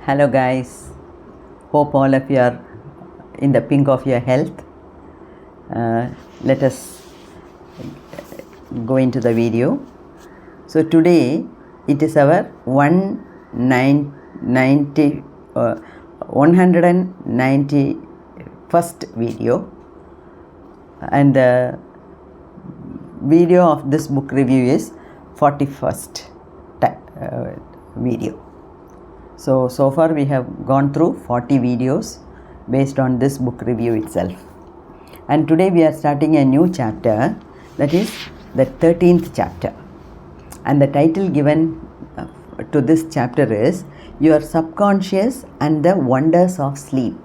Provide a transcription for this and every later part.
Hello guys, hope all of you are in the pink of your health. Let us go into the video. So today it is our 191st video, and the video of this book review is 41st video. So far we have gone through 40 videos based on this book review itself, and today we are starting a new chapter, that is the 13th chapter, and the title given to this chapter is Your Subconscious and the Wonders of Sleep.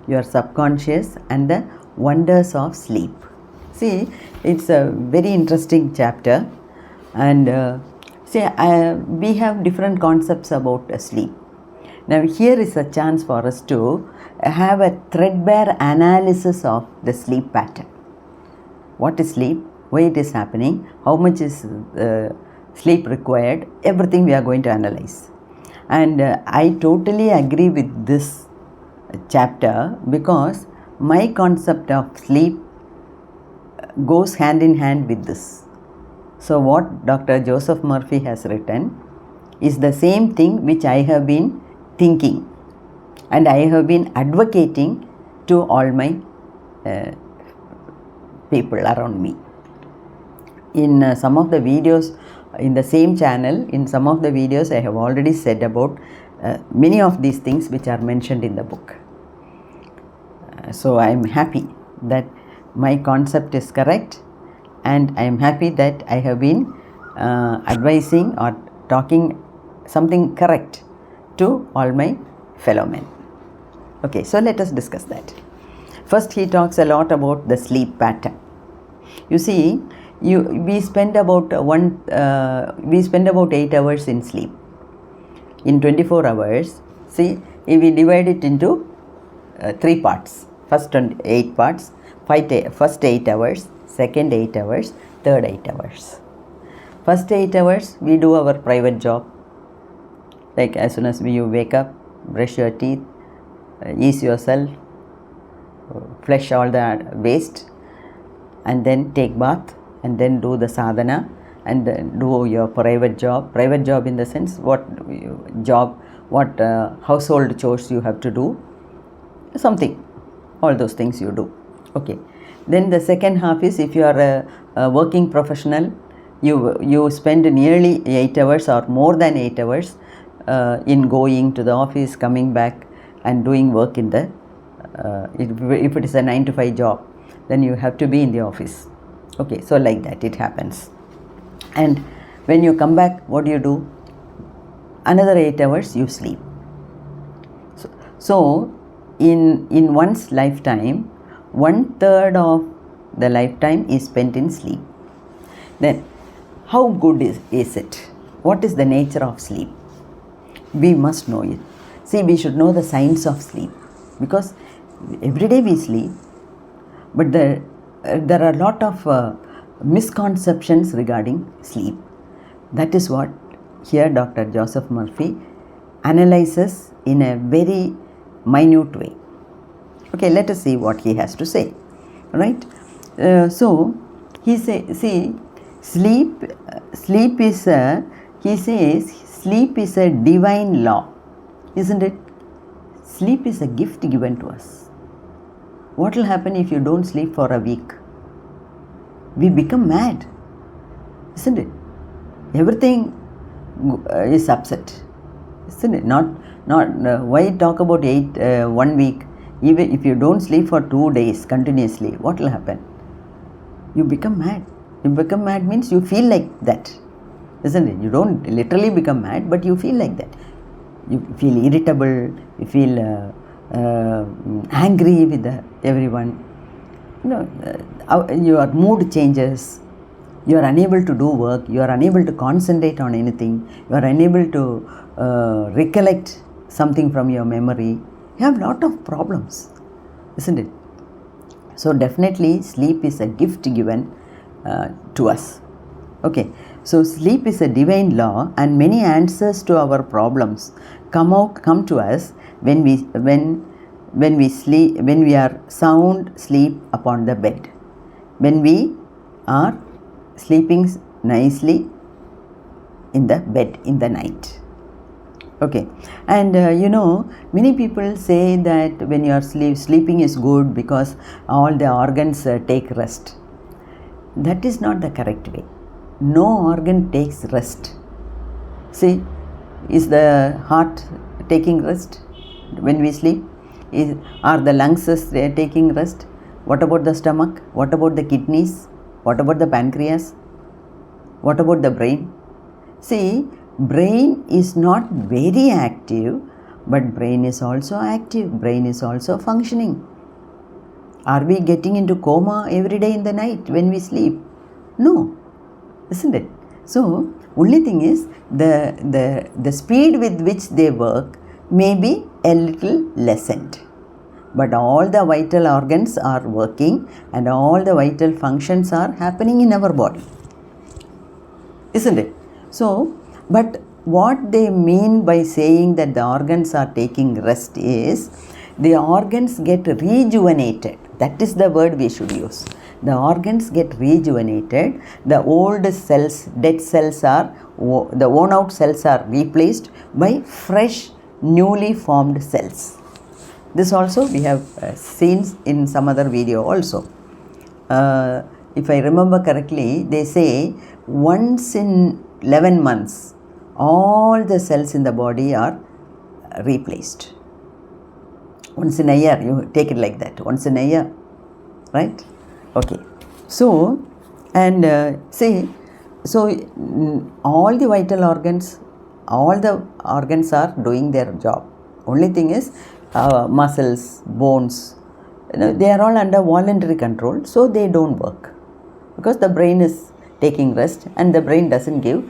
Your subconscious and the wonders of sleep. See, it's a very interesting chapter, and we have different concepts about sleep. Now here is a chance for us to have a threadbare analysis of the sleep pattern. What is sleep? Why it is happening? How much is sleep required? Everything we are going to analyze. And I totally agree with this chapter because my concept of sleep goes hand in hand with this. So what Dr. Joseph Murphy has written is the same thing which I have been thinking and I have been advocating to all my people around me. In some of the videos in the same channel, in some of the videos I have already said about many of these things which are mentioned in the book. So I am happy that my concept is correct, and I am happy that I have been advising or talking something correct to all my fellow men. Okay, so let us discuss that. First, he talks a lot about the sleep pattern. You see, we spend about 8 hours in sleep. In 24 hours, see, if we divide it into 3 parts. First 8 parts. First 8 hours, second 8 hours, third 8 hours. First 8 hours we do our private job, like as soon as you wake up, brush your teeth, ease yourself, flush all the waste, and then take bath, and then do the sadhana, and then do your private job in the sense what household chores you have to do, something, all those things you do. Okay, then the second half is, if you are a working professional, you spend nearly 8 hours or more than 8 hours in going to the office, coming back and doing work in the if it is a 9 to 5 job, then you have to be in the office. Okay, so like that it happens. And when you come back, what do? Another 8 hours you sleep. So in one's lifetime, 1/3 of the lifetime is spent in sleep. Then how good is it? What is the nature of sleep? We must know it. See, we should know the science of sleep, because every day we sleep, but there are a lot of misconceptions regarding sleep. That is what here Dr. Joseph Murphy analyzes in a very minute way. Okay, let us see what he has to say. Right? So he says, see, sleep is a divine law, isn't it? Sleep is a gift given to us. What will happen if you don't sleep for a week? We become mad, isn't it? Everything is upset, isn't it? Not why talk about 1 week? Even if you don't sleep for 2 days continuously, what will happen? You become mad. You become mad means you feel like that, isn't it? You don't literally become mad, but you feel like that. You feel irritable, you feel angry with everyone. Your mood changes, you are unable to do work, you are unable to concentrate on anything, you are unable to recollect something from your memory. You have a lot of problems, isn't it? So definitely sleep is a gift given to us. Okay, so sleep is a divine law, and many answers to our problems come to us when we sleep, when we are sound sleep upon the bed, when we are sleeping nicely in the bed in the night. Okay, and many people say that when you are sleeping is good because all the organs take rest. That is not the correct way. No organ takes rest. See, is the heart taking rest when we sleep? Are the lungs taking rest? What about the stomach? What about the kidneys? What about the pancreas? What about the brain? See, brain is not very active, but brain is also active. Brain is also functioning. Are we getting into coma every day in the night when we sleep? No, isn't it? So, only thing is the speed with which they work may be a little lessened. But all the vital organs are working and all the vital functions are happening in our body. Isn't it? So, but what they mean by saying that the organs are taking rest is the organs get rejuvenated. That is the word we should use. The organs get rejuvenated. The old cells, dead cells the worn out cells are replaced by fresh, newly formed cells. This also we have seen in some other video also. If I remember correctly, they say once in 11 months, all the cells in the body are replaced. Once in a year, you take it like that, once in a year, right? Okay. So, and all the vital organs, all the organs are doing their job. Only thing is muscles, bones, they are all under voluntary control, so they don't work because the brain is taking rest and the brain doesn't give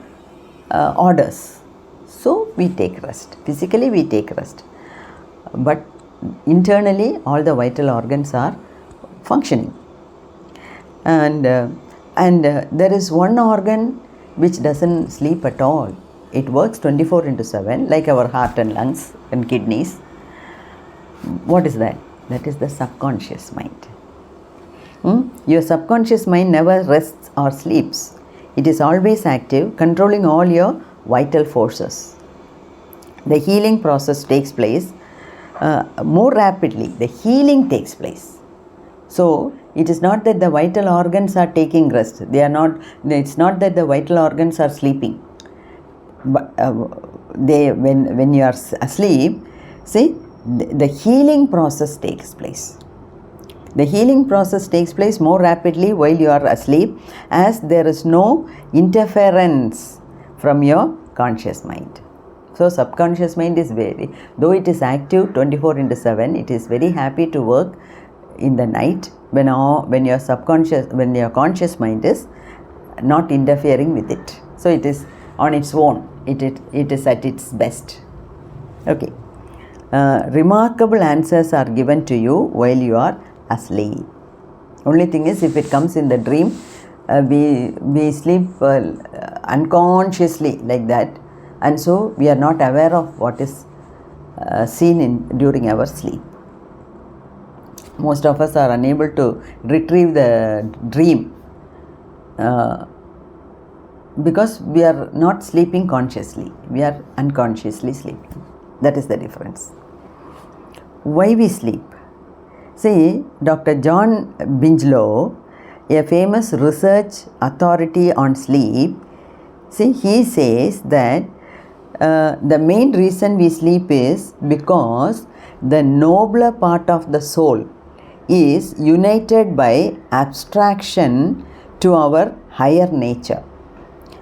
orders. So we take rest. Physically we take rest, but internally all the vital organs are functioning. And there is one organ which doesn't sleep at all. It works 24/7 like our heart and lungs and kidneys. What is that? That is the subconscious mind. Your subconscious mind never rests or sleeps. It is always active, controlling all your vital forces. The healing process takes place more rapidly. The healing takes place. So, it is not that the vital organs are taking rest. They are not. It's not that the vital organs are sleeping. But when you are asleep, see, the healing process takes place. The healing process takes place more rapidly while you are asleep, as there is no interference from your conscious mind. So subconscious mind is though it is active 24/7, it is very happy to work in the night when your conscious mind is not interfering with it. So it is on its own. It is at its best. Okay. Remarkable answers are given to you while you are asleep. Only thing is, if it comes in the dream, we sleep unconsciously like that, and so we are not aware of what is seen during our sleep. Most of us are unable to retrieve the dream because we are not sleeping consciously. We are unconsciously sleeping. That is the difference. Why we sleep? See, Dr. John Bigelow, a famous research authority on sleep, he says that the main reason we sleep is because the nobler part of the soul is united by abstraction to our higher nature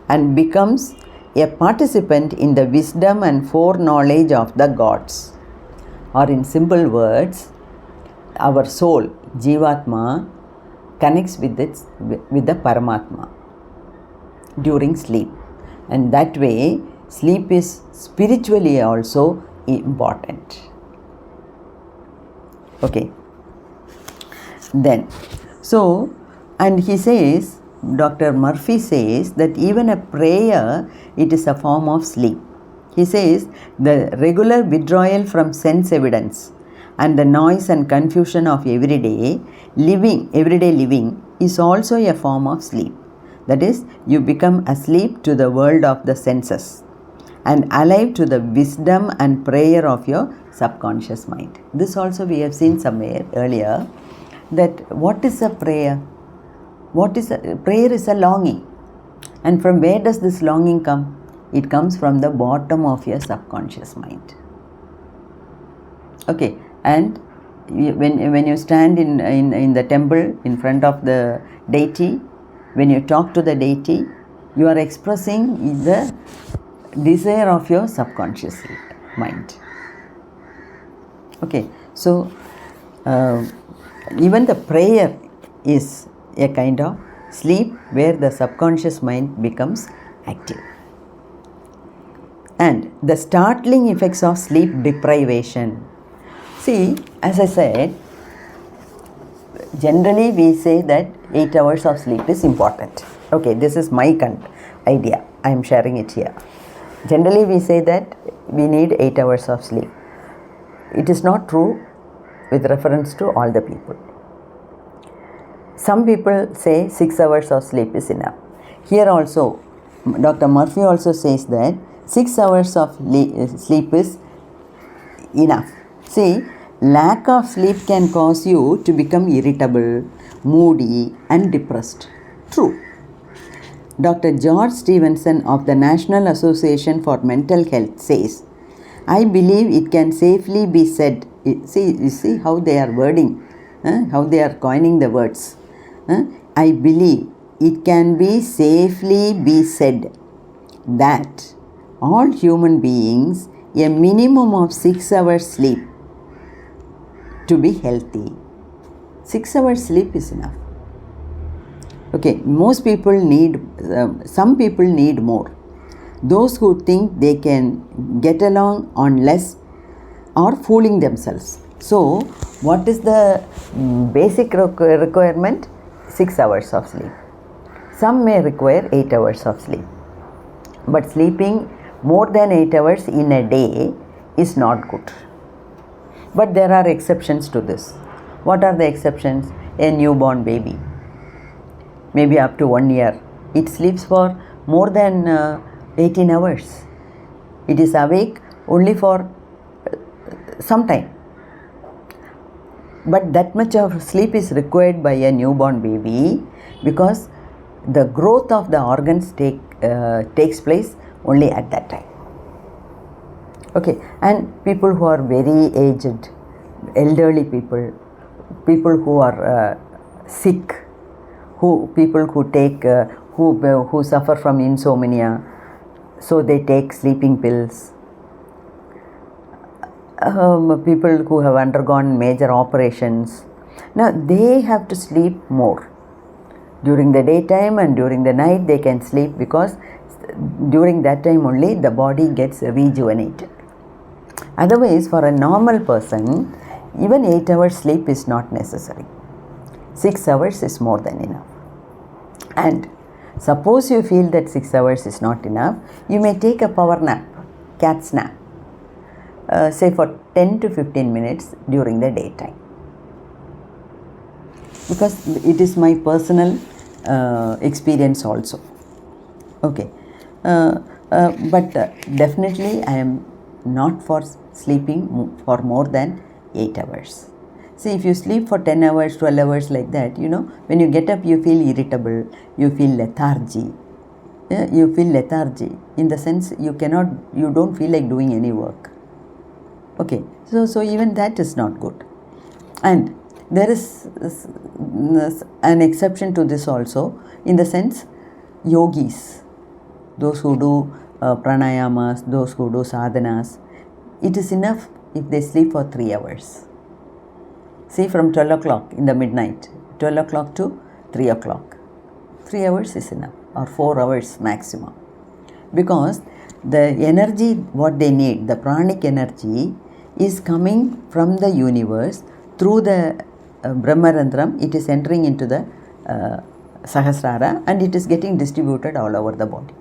and becomes a participant in the wisdom and foreknowledge of the gods. Or in simple words, our soul, Jivatma, connects with the Paramatma during sleep. And that way, sleep is spiritually also important. Okay. Then, and he says, Dr. Murphy says that even a prayer, it is a form of sleep. He says the regular withdrawal from sense evidence and the noise and confusion of everyday living is also a form of sleep. That is, you become asleep to the world of the senses and alive to the wisdom and prayer of your subconscious mind. This also we have seen somewhere earlier, that what is a prayer? Prayer is a longing. And from where does this longing come? It comes from the bottom of your subconscious mind. Okay, and when you stand in the temple in front of the deity, when you talk to the deity, you are expressing the desire of your subconscious mind. Okay, so even the prayer is a kind of sleep where the subconscious mind becomes active. And the startling effects of sleep deprivation. See, as I said, generally we say that 8 hours of sleep is important. Okay, this is my idea. I am sharing it here. Generally we say that we need 8 hours of sleep. It is not true with reference to all the people. Some people say 6 hours of sleep is enough. Here also, Dr. Murphy also says that 6 hours of sleep is enough. See, lack of sleep can cause you to become irritable, moody, and depressed. True. Dr. George Stevenson of the National Association for Mental Health says, I believe it can safely be said. You see how they are wording, how they are coining the words. I believe it can be safely be said that all human beings a minimum of 6 hours sleep to be healthy. 6 hours sleep is enough. Okay, most people need, some people need more. Those who think they can get along on less are fooling themselves. So, what is the basic requirement? 6 hours of sleep. Some may require 8 hours of sleep. But sleeping more than 8 hours in a day is not good. But there are exceptions to this. What are the exceptions? A newborn baby, maybe up to 1 year, it sleeps for more than 18 hours. It is awake only for some time. But that much of sleep is required by a newborn baby because the growth of the organs takes place only at that time. Okay, and people who are very aged, elderly people, people who are sick, people who take who suffer from insomnia, so they take sleeping pills. People who have undergone major operations, now they have to sleep more. During the daytime and during the night they can sleep because during that time only the body gets rejuvenated. Otherwise, for a normal person, even 8 hours sleep is not necessary. 6 hours is more than enough. And suppose you feel that 6 hours is not enough, you may take a power nap, cat's nap, say for 10 to 15 minutes during the daytime. Because it is my personal experience also. Okay, but definitely I am not for sleeping for more than 8 hours. See, if you sleep for 10 hours, 12 hours like that, when you get up you feel irritable, you feel lethargy. You feel lethargy in the sense you don't feel like doing any work. Okay, so even that is not good. And there is an exception to this also, in the sense yogis, those who do pranayamas, those who do sadhanas, it is enough if they sleep for 3 hours. See, from 12 o'clock in the midnight, 12 o'clock to 3 o'clock, 3 hours is enough, or 4 hours maximum. Because the energy what they need, the pranic energy, is coming from the universe through the Brahmarandram. It is entering into the Sahasrara and it is getting distributed all over the body.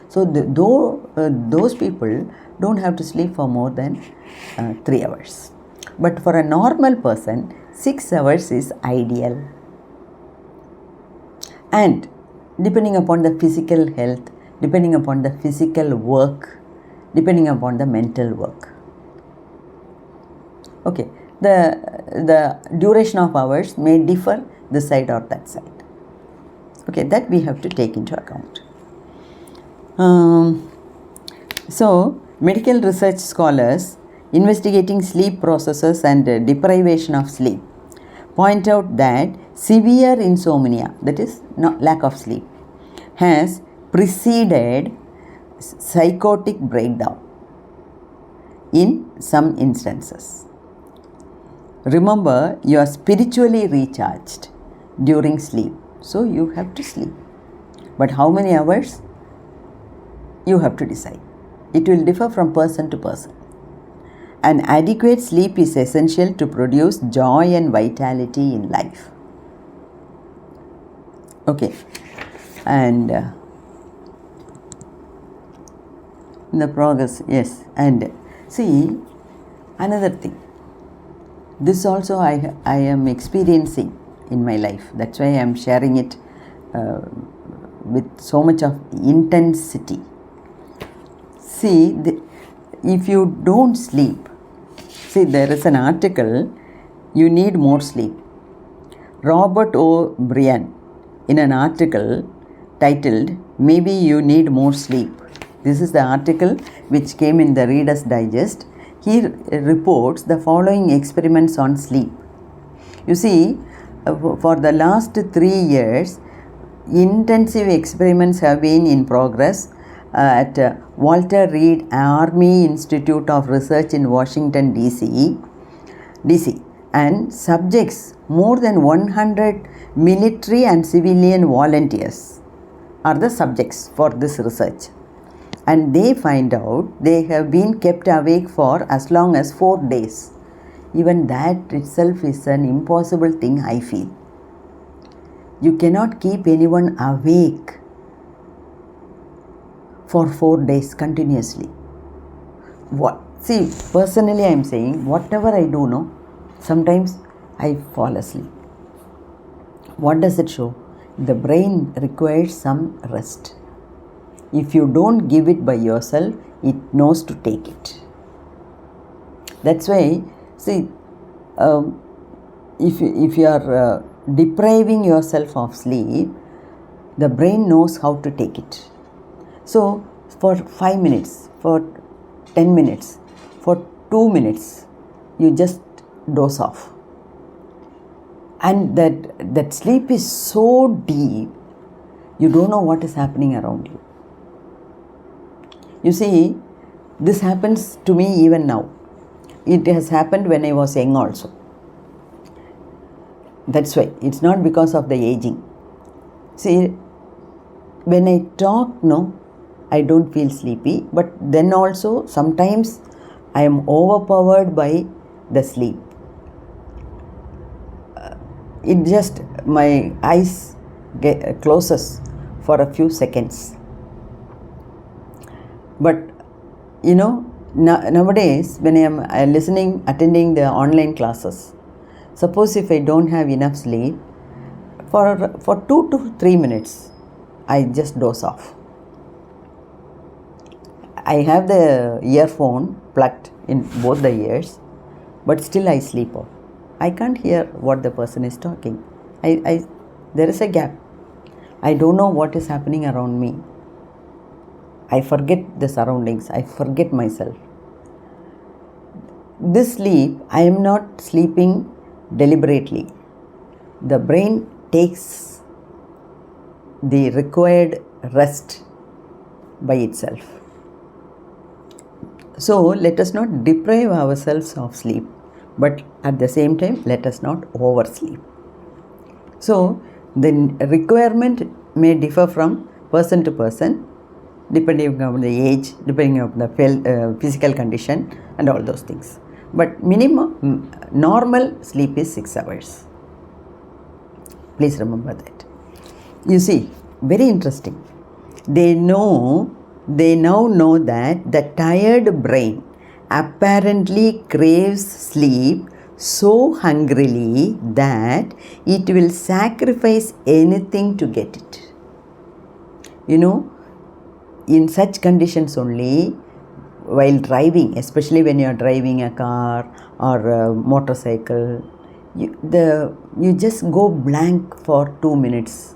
So though those people don't have to sleep for more than 3 hours. But for a normal person, 6 hours is ideal. And depending upon the physical health, depending upon the physical work, depending upon the mental work. Okay, the duration of hours may differ this side or that side. Okay, that we have to take into account. So, medical research scholars investigating sleep processes and deprivation of sleep point out that severe insomnia, that is lack of sleep, has preceded psychotic breakdown in some instances. Remember, you are spiritually recharged during sleep, so you have to sleep. But how many hours? You have to decide. It will differ from person to person. An adequate sleep is essential to produce joy and vitality in life. Okay, and in the progress, yes, and see another thing. This also I am experiencing in my life. That's why I am sharing it with so much of intensity. See, if you don't sleep, see, there is an article, you need more sleep. Robert O'Brien, in an article titled, Maybe You Need More Sleep. This is the article which came in the Reader's Digest. He reports the following experiments on sleep. You see, for the last 3 years, intensive experiments have been in progress at Walter Reed Army Institute of Research in Washington, D.C. and subjects, more than 100 military and civilian volunteers are the subjects for this research. And they find out they have been kept awake for as long as 4 days. Even that itself is an impossible thing, I feel. You cannot keep anyone awake for 4 days continuously. What? See, personally I am saying, whatever I do, no, sometimes I fall asleep. What does it show? The brain requires some rest. If you don't give it by yourself, it knows to take it. That's why, see, if you are depriving yourself of sleep, the brain knows how to take it. So, for 5 minutes, for 10 minutes, for 2 minutes, you just doze off. And that sleep is so deep, you don't know what is happening around you. You see, this happens to me even now. It has happened when I was young also. That's why, it's not because of the aging. See, when I talk, no, I don't feel sleepy, but then also sometimes I am overpowered by the sleep. It just, my eyes closes for a few seconds. But you know, nowadays when I am attending the online classes, suppose if I don't have enough sleep, for 2 to 3 minutes, I just doze off. I have the earphone plugged in both the ears, but still I sleep off. I can't hear what the person is talking. There is a gap. I don't know what is happening around me. I forget the surroundings. I forget myself. This sleep, I am not sleeping deliberately. The brain takes the required rest by itself. So, let us not deprive ourselves of sleep, but at the same time, let us not oversleep. So, the requirement may differ from person to person, depending on the age, depending on the physical condition and all those things. But minimum, normal sleep is 6 hours. Please remember that. You see, very interesting. They know They now know that the tired brain apparently craves sleep so hungrily that it will sacrifice anything to get it. You know, in such conditions only, while driving, especially when you are driving a car or a motorcycle, you just go blank for 2 minutes.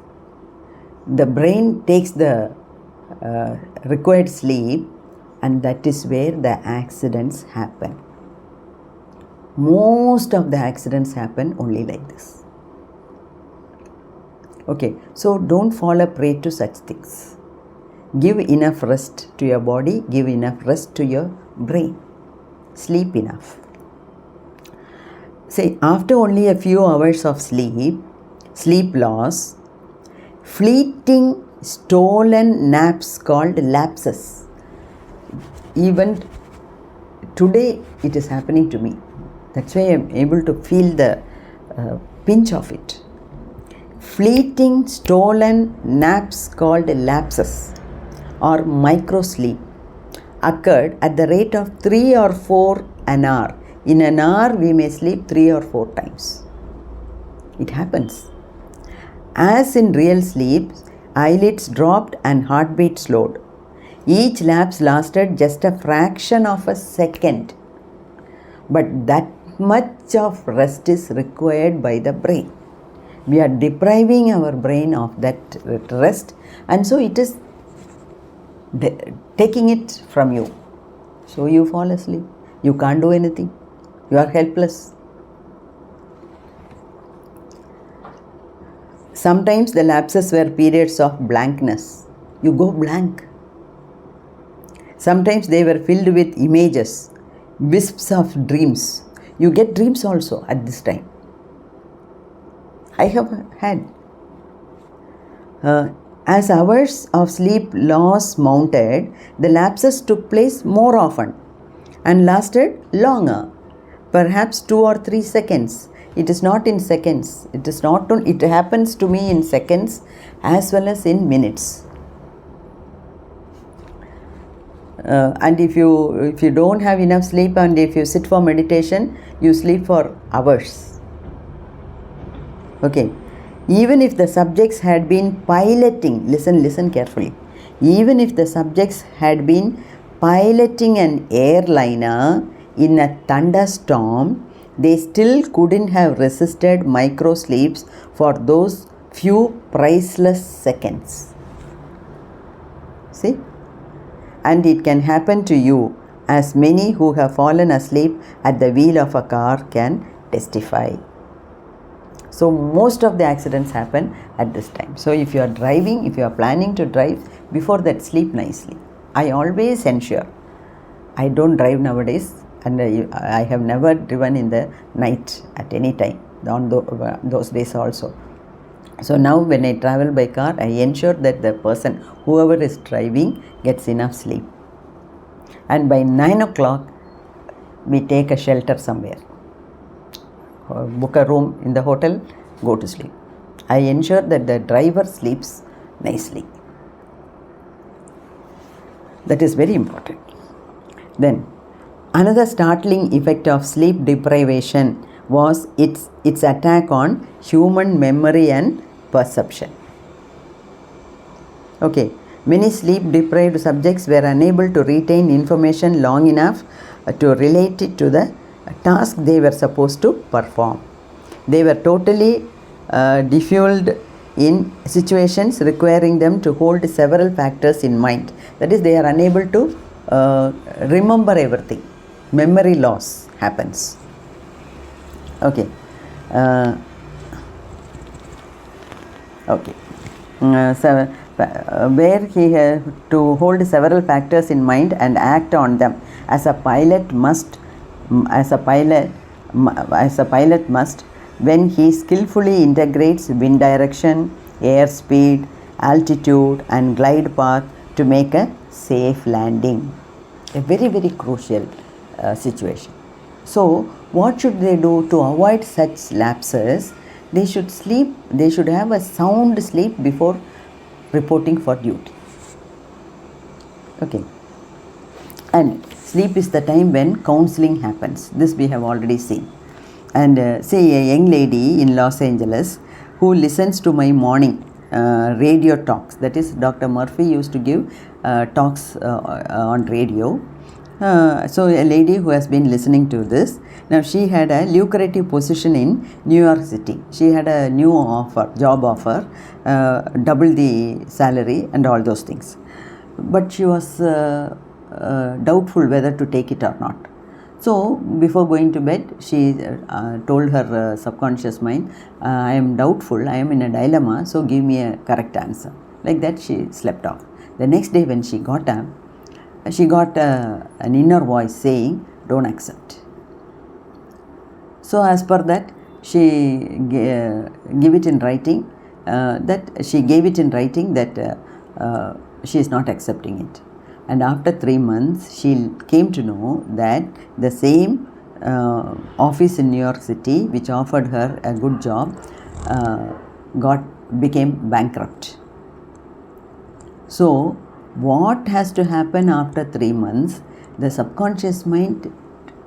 The brain takes the required sleep, and that is where the accidents happen. Most of the accidents happen only like this. Okay, so don't fall a prey to such things. Give enough rest to your body, give enough rest to your brain. Sleep enough. Say, after only a few hours of sleep loss, fleeting stolen naps called lapses. Even today it is happening to me. That's why I am able to feel the pinch of it. Fleeting stolen naps called lapses or micro sleep occurred at the rate of 3 or 4 an hour. In an hour we may sleep 3 or 4 times. It happens. As in real sleep, eyelids dropped and heartbeat slowed. Each lapse lasted just a fraction of a second. But that much of rest is required by the brain. We are depriving our brain of that rest, and so it is taking it from you. So you fall asleep. You can't do anything. You are helpless. Sometimes the lapses were periods of blankness. You go blank. Sometimes they were filled with images, wisps of dreams. You get dreams also at this time. I have had. As hours of sleep loss mounted, the lapses took place more often and lasted longer, perhaps 2 or 3 seconds. It is not in seconds. It happens to me in seconds as well as in minutes. And if you don't have enough sleep and if you sit for meditation, you sleep for hours. Okay. Even if the subjects had been piloting, listen carefully. Even if the subjects had been piloting an airliner in a thunderstorm, they still couldn't have resisted micro sleeps for those few priceless seconds. See? And it can happen to you, as many who have fallen asleep at the wheel of a car can testify. So most of the accidents happen at this time. So if you are driving, if you are planning to drive, before that sleep nicely. I always ensure. I don't drive nowadays, and I have never driven in the night at any time on those days also. So now when I travel by car, I ensure that the person, whoever is driving, gets enough sleep. And by 9 o'clock, we take a shelter somewhere. Book a room in the hotel, go to sleep. I ensure that the driver sleeps nicely. That is very important. Then, another startling effect of sleep deprivation was its attack on human memory and perception. Okay, many sleep deprived subjects were unable to retain information long enough to relate it to the task they were supposed to perform. They were totally defueled in situations requiring them to hold several factors in mind. That is, they are unable to remember everything. Memory loss happens. Okay. Where he had to hold several factors in mind and act on them, as a pilot must, when he skillfully integrates wind direction, air speed, altitude and glide path to make a safe landing. A very, very crucial situation. So what should they do to avoid such lapses? They should sleep. They should have a sound sleep before reporting for duty. Okay. And sleep is the time when counseling happens. This we have already seen. And say a young lady in Los Angeles who listens to my morning radio talks. That is, Dr. Murphy used to give talks on radio. So a lady who has been listening to this, now she had a lucrative position in New York City. She had a new job offer, double the salary and all those things. But she was doubtful whether to take it or not. So before going to bed, she told her subconscious mind, I am doubtful, I am in a dilemma, so give me a correct answer. Like that she slept off. The next day when she got up, she got an inner voice saying, don't accept. So as per that, she gave it in writing, that she is not accepting it. And after 3 months, she came to know that the same office in New York City, which offered her a good job, became bankrupt. So, what has to happen after 3 months? The subconscious mind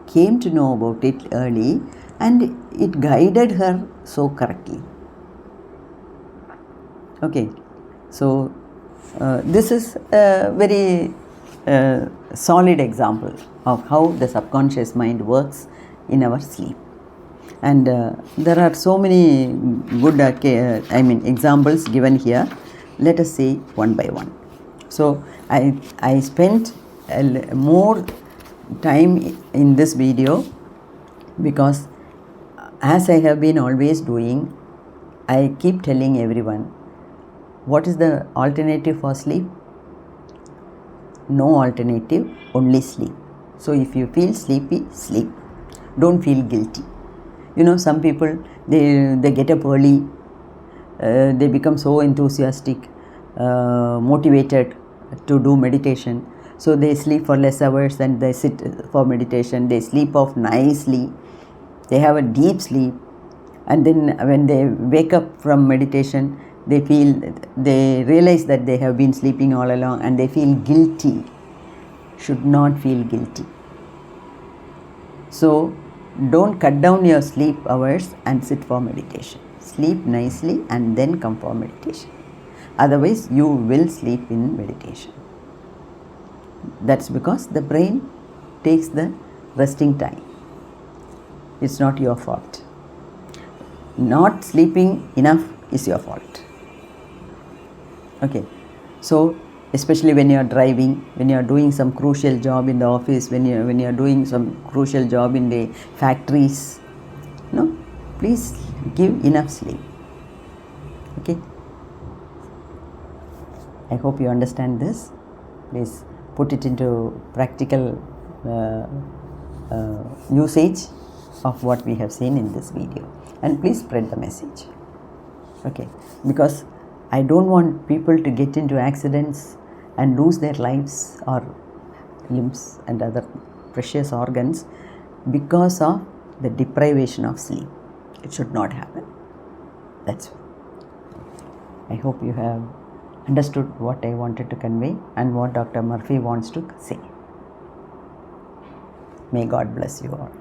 came to know about it early, and it guided her so correctly. Okay, so this is a very solid example of how the subconscious mind works in our sleep. And there are so many good examples given here. Let us see one by one. So I spent more time in this video because, as I have been always doing, I keep telling everyone, what is the alternative for sleep? No alternative, only sleep. So if you feel sleepy, sleep. Don't feel guilty. You know, some people, they get up early, they become so enthusiastic, motivated to do meditation. So they sleep for less hours and they sit for meditation. They sleep off nicely. They have a deep sleep. And then when they wake up from meditation, they realize that they have been sleeping all along and they feel guilty. Should not feel guilty. So don't cut down your sleep hours and sit for meditation. Sleep nicely and then come for meditation. Otherwise, you will sleep in meditation. That's because the brain takes the resting time. It's not your fault. Not sleeping enough is your fault. Okay, so especially when you are driving, when you are doing some crucial job in the office, when you are doing some crucial job in the factories, please give enough sleep. Okay, I hope you understand this. Please put it into practical usage of what we have seen in this video, and please spread the message. Okay, because I don't want people to get into accidents and lose their lives or limbs and other precious organs because of the deprivation of sleep. It should not happen. That's all. I hope you have understood what I wanted to convey and what Dr. Murphy wants to say. May God bless you all.